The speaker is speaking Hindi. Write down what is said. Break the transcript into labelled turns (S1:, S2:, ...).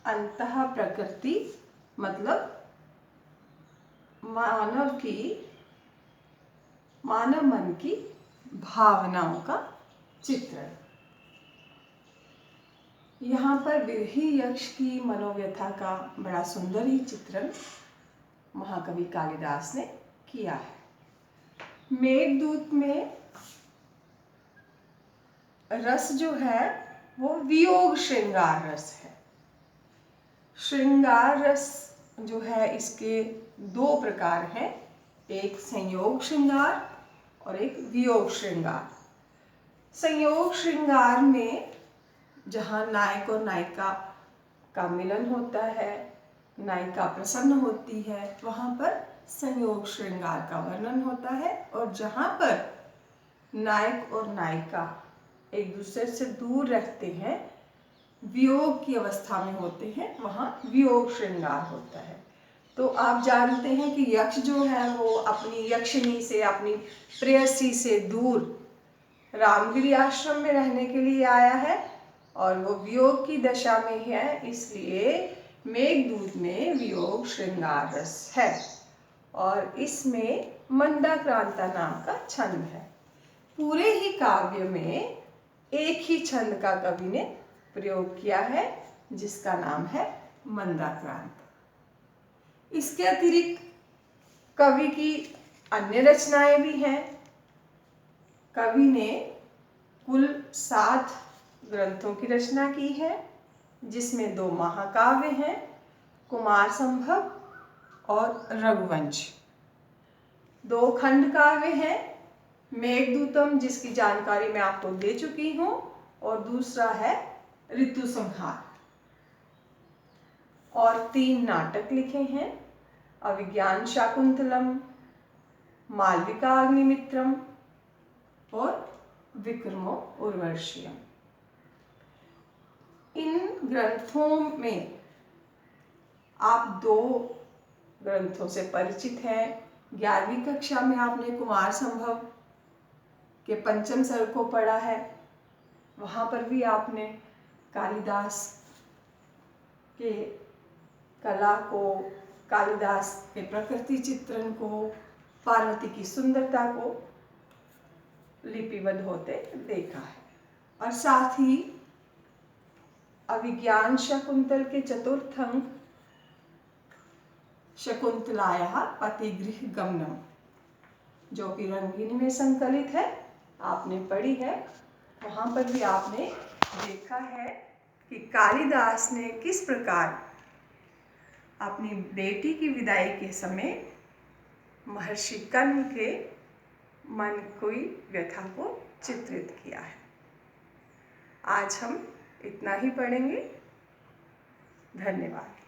S1: अंतः प्रकृति मतलब मानव मन की भावनाओं का चित्रण। यहाँ पर बिरही यक्ष की मनोव्यथा का बड़ा सुंदर ही चित्रण महाकवि कालिदास ने किया है। मेघदूत में रस जो है वो वियोग श्रृंगार रस है। श्रृंगार रस जो है इसके दो प्रकार हैं, एक संयोग श्रृंगार और एक वियोग श्रृंगार। संयोग श्रृंगार में जहाँ नायक और नायिका का मिलन होता है, नायिका प्रसन्न होती है, वहाँ पर संयोग श्रृंगार का वर्णन होता है। और जहाँ पर नायक और नायिका एक दूसरे से दूर रहते हैं, वियोग की अवस्था में होते हैं, वहाँ वियोग श्रृंगार होता है। तो आप जानते हैं कि यक्ष जो है वो अपनी यक्षिणी से, अपनी प्रेयसी से दूर रामगिरी आश्रम में रहने के लिए आया है और वो वियोग की दशा में है, इसलिए मेघदूत में वियोग श्रृंगार रस है। और इसमें मंदाक्रांता नाम का छंद है। पूरे ही काव्य में एक ही छंद का कवि ने प्रयोग किया है जिसका नाम है मंदाक्रांत। इसके अतिरिक्त कवि की अन्य रचनाएं भी हैं। कवि ने कुल 7 ग्रंथों की रचना की है, जिसमें 2 महाकाव्य हैं, कुमार संभव और रघुवंश। 2 खंड काव्य हैं, मेघदूतम जिसकी जानकारी मैं आपको दे चुकी हूँ, और दूसरा है ऋतु संहार। और 3 नाटक लिखे हैं, अभिज्ञान शाकुंतलम, मालविका अग्निमित्रम और विक्रमो उर्वशीयम। इन ग्रंथों में आप 2 ग्रंथों से परिचित हैं। 11वीं कक्षा में आपने कुमार संभव के पंचम सर्ग को पढ़ा है। वहाँ पर भी आपने कालिदास के कला को, कालिदास के प्रकृति चित्रण को, पार्वती की सुंदरता को लिपिबद्ध होते देखा है। और साथ ही अभिज्ञान शाकुंतल के चतुर्थ अंक शकुंतलायाः पतिगृह गमनम, जो कि रंगीनी में संकलित है, आपने पढ़ी है। वहाँ पर भी आपने देखा है कि कालिदास ने किस प्रकार अपनी बेटी की विदाई के समय महर्षि कर्ण के मन की व्यथा को चित्रित किया है। आज हम इतना ही पढ़ेंगे। धन्यवाद।